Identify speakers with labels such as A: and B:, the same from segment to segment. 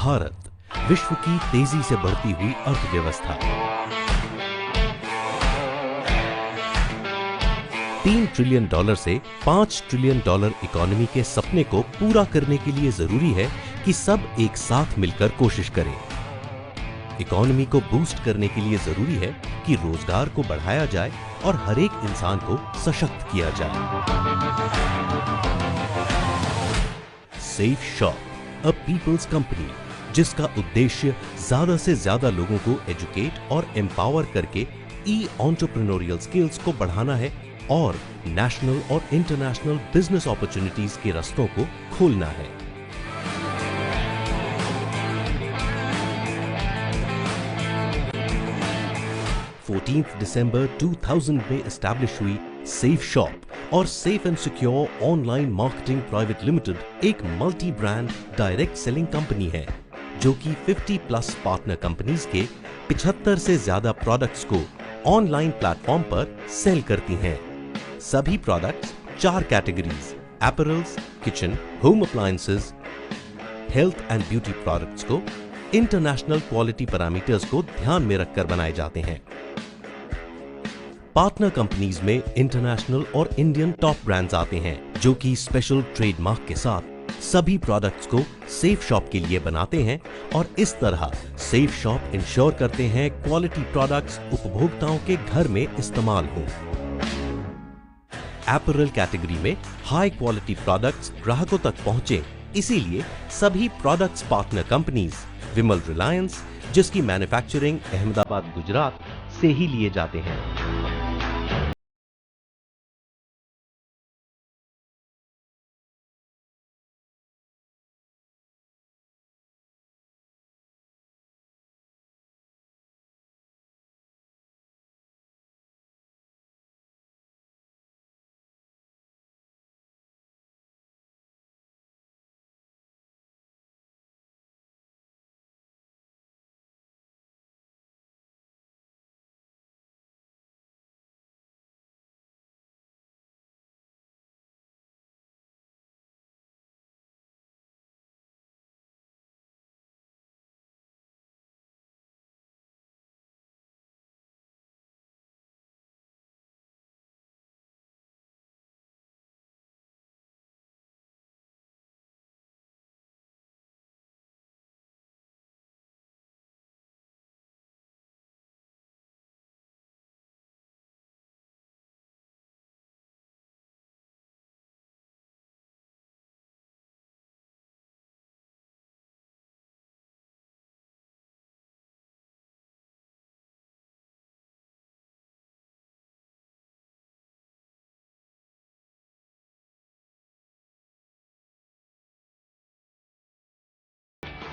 A: भारत, विश्व की तेजी से बढ़ती हुई अर्थव्यवस्था। 3 ट्रिलियन डॉलर से 5 ट्रिलियन डॉलर इकोनॉमी के सपने को पूरा करने के लिए जरूरी है कि सब एक साथ मिलकर कोशिश करें। इकोनॉमी को बूस्ट करने के लिए जरूरी है कि रोजगार को बढ़ाया जाए और हर एक इंसान को सशक्त किया जाए। Safe shop, a people's company, जिसका उद्देश्य ज्यादा से ज्यादा लोगों को एजुकेट और एम्पावर करके एंटरप्रेन्योरियल स्किल्स को बढ़ाना है और नेशनल और इंटरनेशनल बिजनेस अपॉर्चुनिटीज के रास्तों को खोलना है। दिसंबर 2000 में एस्टैब्लिश हुई सेफ शॉप और safe and secure online marketing private limited एक multi brand direct selling company है जो कि 50+ पार्टनर कंपनीज के 75 से ज्यादा प्रोडक्ट्स को ऑनलाइन प्लेटफॉर्म पर सेल करती हैं। सभी products 4 categories apparels, kitchen, home appliances, health and beauty products को इंटरनेशनल क्वालिटी पैरामीटर्स को ध्यान में रखकर बनाए जाते हैं। पार्टनर कंपनीज में इंटरनेशनल और इंडियन टॉप ब्रांड्स आते हैं जो कि स्पेशल ट्रेडमार्क के साथ सभी प्रोडक्ट्स को सेफ शॉप के लिए बनाते हैं और इस तरह सेफ शॉप इंश्योर करते हैं क्वालिटी प्रोडक्ट्स उपभोक्ताओं के घर में इस्तेमाल हो। अपैरल कैटेगरी में हाई क्वालिटी प्रोडक्ट्स ग्राहकों तक पहुंचे, इसीलिए सभी प्रोडक्ट्स पार्टनर कंपनीज विमल रिलायंस, जिसकी मैन्युफैक्चरिंग अहमदाबाद गुजरात से ही लिए जाते हैं।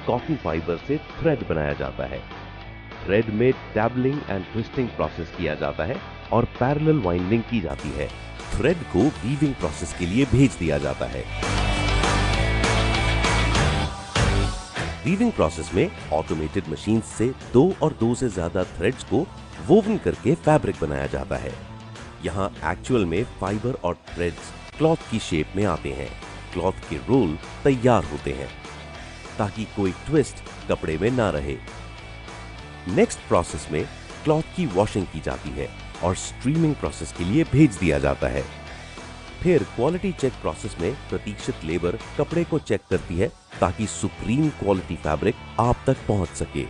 A: कॉटन फाइबर से थ्रेड बनाया जाता है। थ्रेड में डैबलिंग एंड ट्विस्टिंग प्रोसेस किया जाता है और पैरेलल वाइंडिंग की जाती है। थ्रेड को वीविंग प्रोसेस के लिए भेज दिया जाता है। वीविंग प्रोसेस में ऑटोमेटेड मशीन से 2 और 2 से ज्यादा थ्रेड्स को वोवन करके फैब्रिक बनाया जाता है। यहाँ एक्चुअल में फाइबर और थ्रेड्स क्लॉथ की शेप में आते हैं। क्लॉथ के रोल तैयार होते हैं ताकि कोई ट्विस्ट कपड़े में ना रहे। नेक्स्ट प्रोसेस में क्लॉथ की वॉशिंग की जाती है और स्ट्रीमिंग प्रोसेस के लिए भेज दिया जाता है। फिर क्वालिटी चेक प्रोसेस में प्रतीक्षित लेबर कपड़े को चेक करती है ताकि सुप्रीम क्वालिटी फैब्रिक आप तक पहुंच सके।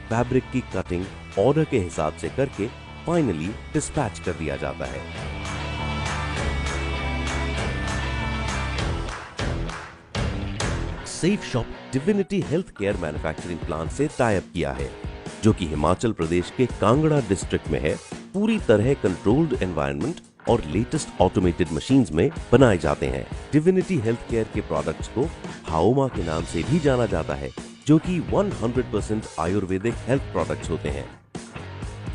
A: फैब्रिक की कटिंग ऑर्डर के हिसाब से करके फाइनली डिस्पैच कर दिया जाता है। Safe shop divinity health care manufacturing plant से टाई अप किया है जो कि हिमाचल प्रदेश के कांगड़ा डिस्ट्रिक्ट में है। पूरी तरह कंट्रोल्ड एनवायरनमेंट और लेटेस्ट ऑटोमेटेड मशीन्स में बनाए जाते हैं। डिविनिटी हेल्थ केयर के प्रोडक्ट्स को हाओमा के नाम से भी जाना जाता है जो कि 100% आयुर्वेदिक हेल्थ प्रोडक्ट्स होते हैं।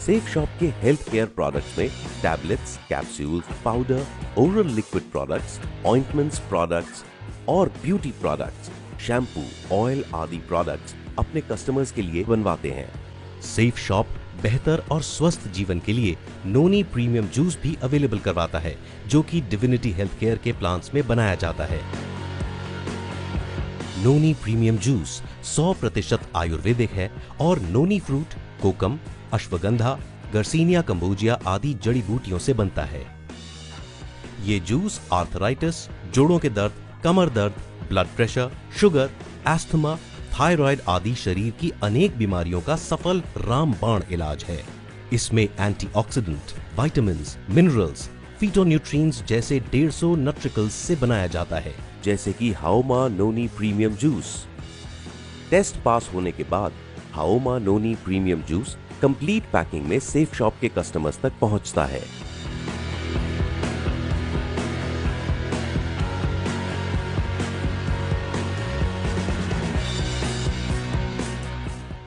A: सेफ शॉप के हेल्थ केयर प्रोडक्ट्स में tablets, capsules, powder, oral liquid products, ointments products और ब्यूटी प्रोडक्ट्स, शैम्पू, ऑयल आदि प्रोडक्ट्स अपने कस्टमर्स के लिए बनवाते हैं। सेफ शॉप बेहतर और स्वस्थ जीवन के लिए नोनी प्रीमियम जूस भी अवेलेबल करवाता है जो कि डिविनिटी हेल्थ केयर के प्लांट्स में बनाया जाता है। नोनी प्रीमियम जूस
B: 100% आयुर्वेदिक है और नोनी फ्रूट, कोकम, अश्वगंधा, गर्सिनिया कंबोजिया आदि जड़ी बूटियों से बनता है। ये जूस आर्थराइटिस, जोड़ों के दर्द, कमर दर्द, blood pressure, sugar, asthma, thyroid आदि शरीर की अनेक बीमारियों का सफल रामबाण इलाज है। इसमें एंटीऑक्सीडेंट, विटामिन्स, मिनरल्स, फिटोन्यूट्रिएंट्स जैसे 150 न्यूट्रिकल्स से बनाया जाता है।
A: जैसे कि हाओमा नोनी प्रीमियम जूस। टेस्ट पास होने के बाद हाओमा नोनी प्रीमियम जूस कंप्लीट पैकिंग में सेफ शॉप के कस्टमर्स तक पहुंचता है।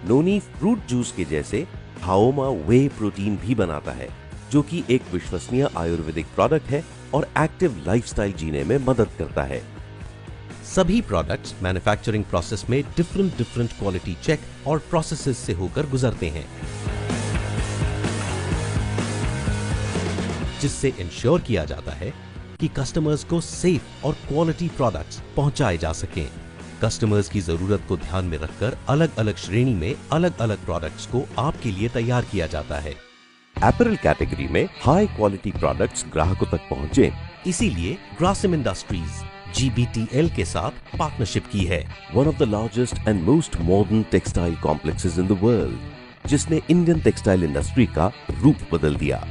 A: नोनी फ्रूट जूस के जैसे हाओमा वे प्रोटीन भी बनाता है, जो कि एक विश्वसनीय आयुर्वेदिक प्रोडक्ट है और एक्टिव लाइफस्टाइल जीने में मदद करता है।
B: सभी प्रोडक्ट्स मैन्युफैक्चरिंग प्रोसेस में डिफरेंट क्वालिटी चेक और प्रोसेसेस से होकर गुजरते हैं, जिससे इंश्योर किया जाता है कि कस्टमर्स को सेफ और क्वालिटी प्रोडक्ट्स पहुंचाए जा सकें। कस्टमर्स की जरूरत को ध्यान में रखकर अलग अलग श्रेणी में अलग अलग प्रोडक्ट्स को आपके लिए तैयार किया जाता है।
A: अपैरल कैटेगरी में हाई क्वालिटी प्रोडक्ट्स ग्राहकों तक पहुंचे,
B: इसीलिए ग्रासिम इंडस्ट्रीज GBTL के साथ पार्टनरशिप की है।
A: One of the largest and most modern textile complexes in the world, जिसने इंडियन टेक्सटाइल इंडस्ट्री का रूप बदल दिया।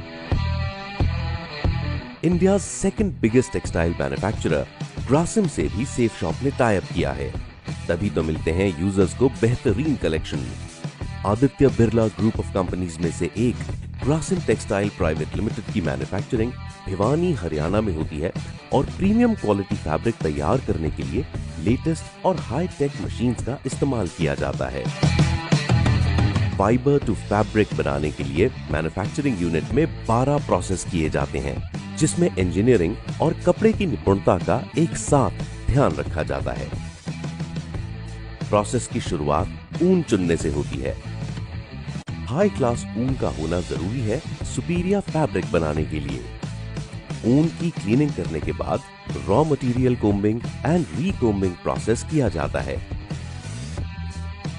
A: India second biggest textile manufacturer Grasim से भी सेफ शॉप ने टाई अप किया है, तभी तो मिलते हैं यूजर्स को बेहतरीन collection. Aditya Birla group of companies में से एक ग्रासिम टेक्सटाइल प्राइवेट लिमिटेड की मैन्युफैक्चरिंग भिवानी हरियाणा में होती है और प्रीमियम क्वालिटी फैब्रिक तैयार करने के लिए लेटेस्ट और हाई टेक मशीन्स का इस्तेमाल किया जाता है। फाइबर टू फैब्रिक बनाने के लिए मैन्युफैक्चरिंग यूनिट में 12 प्रोसेस किए जाते हैं, जिसमें इंजीनियरिंग और कपड़े की निपुणता का एक साथ ध्यान रखा जाता है। प्रोसेस की शुरुआत ऊन चुनने से होती है। हाई क्लास ऊन का होना जरूरी है सुपीरियर फैब्रिक बनाने के लिए। ऊन की क्लीनिंग करने के बाद raw material combing and recombing process किया जाता है,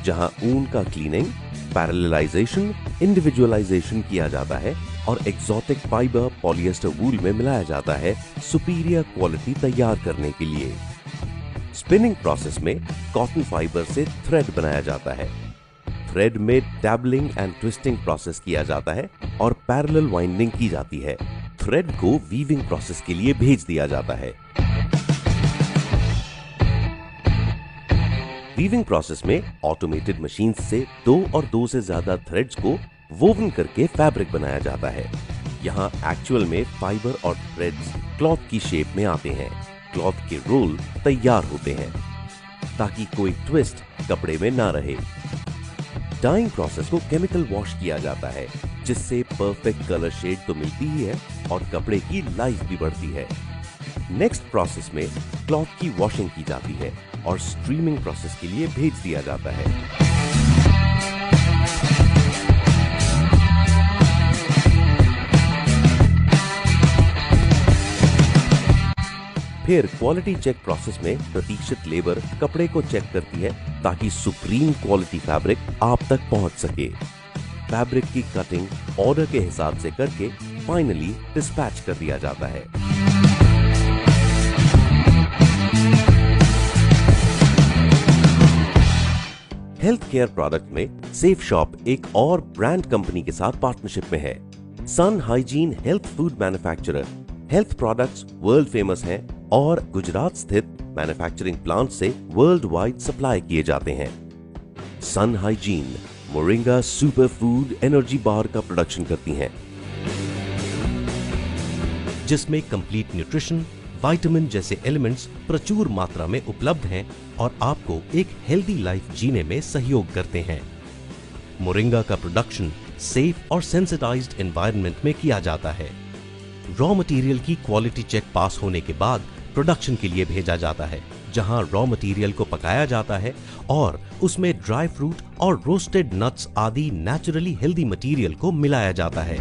A: जहां ऊन का क्लीनिंग, पैरेललाइजेशन, इंडिविजुअलाइजेशन किया जाता है और एक्सोटिक फाइबर पॉलिएस्टर वूल में मिलाया जाता है सुपीरियर क्वालिटी तैयार करने के लिए। स्पिनिंग प्रोसेस में कॉटन फाइबर से थ्रेड बनाया जाता है। थ्रेड में डैबलिंग एंड ट्विस्टिंग प्रोसेस किया जाता है और पैरेलल वाइंडिंग की जाती है। थ्रेड को वीविंग प्रोसेस के लिए भेज दिया जाता है। वीविंग प्रोसेस में ऑटोमेटेड मशीन से 2 और 2 से ज्यादा थ्रेड्स को वोवन करके फैब्रिक बनाया जाता है। यहाँ एक्चुअल में फाइबर और थ्रेड्स क्लॉथ की शेप में आते हैं। क्लॉथ के रोल तैयार होते हैं ताकि कोई ट्विस्ट कपड़े में ना रहे। डाइंग प्रोसेस को केमिकल वॉश किया जाता है, जिससे परफेक्ट कलर शेड तो मिलती ही है और कपड़े की लाइफ भी बढ़ती है। नेक्स्ट प्रोसेस में क्लॉथ की वॉशिंग की जाती है और स्ट्रीमिंग प्रोसेस के लिए भेज दिया जाता है। फिर क्वालिटी चेक प्रोसेस में प्रतीक्षित लेबर कपड़े को चेक करती है ताकि सुप्रीम क्वालिटी फैब्रिक आप तक पहुंच सके। फैब्रिक की कटिंग ऑर्डर के हिसाब से करके फाइनली डिस्पैच कर दिया जाता है। हेल्थ केयर प्रोडक्ट में सेफ शॉप एक और ब्रांड कंपनी के साथ पार्टनरशिप में है। Sun hygiene health food manufacturer health products world famous हैं और गुजरात स्थित मैन्युफैक्चरिंग प्लांट से वर्ल्ड वाइड सप्लाई किए जाते हैं। Sun hygiene moringa super food energy bar का प्रोडक्शन करती हैं,
B: जिसमें कंप्लीट न्यूट्रिशन, विटामिन जैसे एलिमेंट्स प्रचुर मात्रा में उपलब्ध हैं और आपको एक हेल्दी लाइफ जीने में सहयोग करते हैं। मोरिंगा का प्रोडक्शन सेफ और सेंसिटाइज्ड एनवायरनमेंट में किया जाता है। रॉ मटेरियल की क्वालिटी चेक पास होने के बाद प्रोडक्शन के लिए भेजा जाता है, जहां रॉ मटेरियल को पकाया जाता है और उसमें ड्राई फ्रूट और रोस्टेड नट्स आदि नेचुरली हेल्दी मटेरियल को मिलाया जाता है।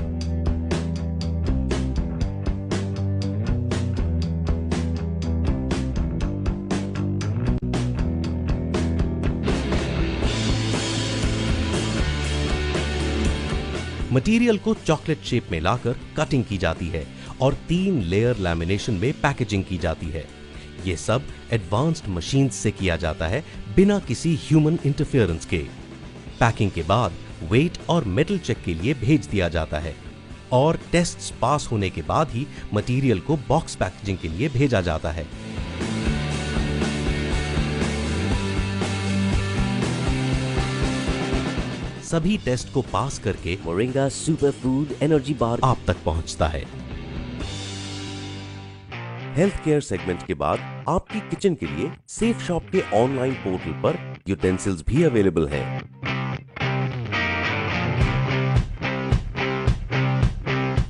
B: मटेरियल को चॉकलेट शेप में लाकर कटिंग की जाती है और 3 लेयर लैमिनेशन में पैकेजिंग की जाती है। ये सब एडवांस्ड मशीन्स से किया जाता है बिना किसी ह्यूमन इंटरफेरेंस के। पैकिंग के बाद वेट और मेटल चेक के लिए भेज दिया जाता है और टेस्ट्स पास होने के बाद ही मटेरियल को बॉक्स पैकेजिंग के लिए भेजा जाता है। सभी टेस्ट को पास करके
A: मोरिंगा सुपर फूड एनर्जी बार
B: आप तक पहुंचता है।
A: हेल्थ केयर सेगमेंट के बाद आपकी किचन के लिए सेफ शॉप के ऑनलाइन पोर्टल पर यूटेंसिल्स भी अवेलेबल हैं।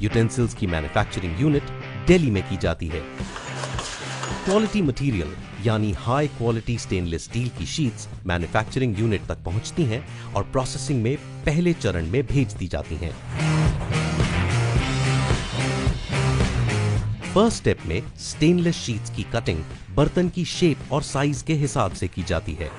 B: यूटेंसिल्स की मैन्युफैक्चरिंग यूनिट दिल्ली में की जाती है। क्वालिटी मटेरियल यानी हाई क्वालिटी स्टेनलेस स्टील की शीट्स मैन्युफैक्चरिंग यूनिट तक पहुंचती हैं और प्रोसेसिंग में पहले चरण में भेज दी जाती हैं। फर्स्ट स्टेप में स्टेनलेस शीट्स की कटिंग बर्तन की शेप और साइज के हिसाब से की जाती है।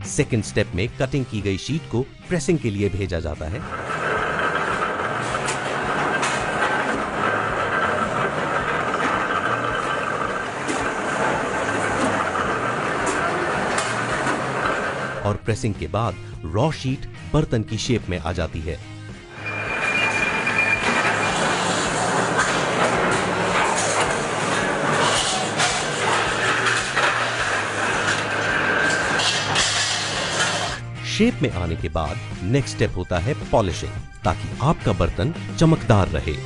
B: सेकेंड स्टेप में कटिंग की गई शीट को प्रेसिंग के लिए भेजा जाता है। और प्रेसिंग के बाद रॉ शीट बर्तन की शेप में आ जाती है। शेप में आने के बाद नेक्स्ट स्टेप होता है पॉलिशिंग, ताकि आपका बर्तन चमकदार रहे।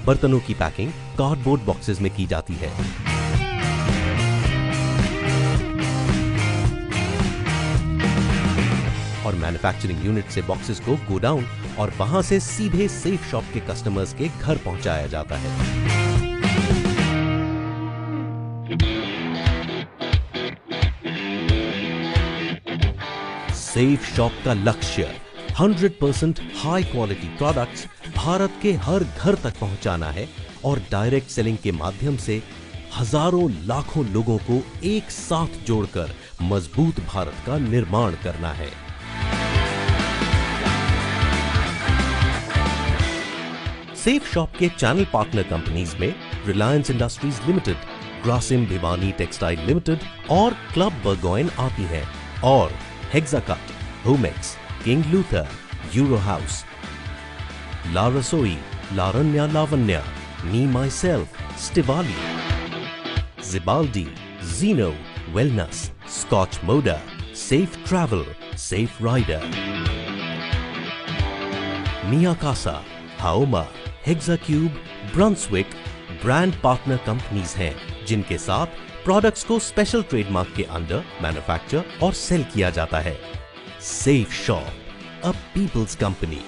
B: बर्तनों की पैकिंग कार्डबोर्ड बॉक्सेस में की जाती है। और मैन्युफैक्चरिंग यूनिट से बॉक्सेस को गोडाउन और वहां से सीधे सेफ शॉप के कस्टमर्स के घर पहुंचाया जाता है। सेफ शॉप का लक्ष्य 100% हाई क्वालिटी प्रोडक्ट्स भारत के हर घर तक पहुंचाना है और डायरेक्ट सेलिंग के माध्यम से हजारों लाखों लोगों को एक साथ जोड़कर मजबूत भारत का निर्माण करना है। सेफ शॉप के चैनल पार्टनर कंपनीज में Reliance Industries Limited, Grasim Bhiwani textile limited और क्लब बर्गोइन आती हैं और Hexacut, Homex, King Luther, Euro House, ला रसोई, लारन्या लावण्या, मी माई सेल्फ, स्टिवाली, जिबाल्डी, जीनो, wellness, Scotch Moda, safe travel, safe rider, मियाकासा, हाओमा, Hexacube, Brunswick brand partner companies हैं, जिनके साथ प्रोडक्ट्स को स्पेशल ट्रेडमार्क के अंडर मैन्युफैक्चर और सेल किया जाता है। Safe shop, a people's company.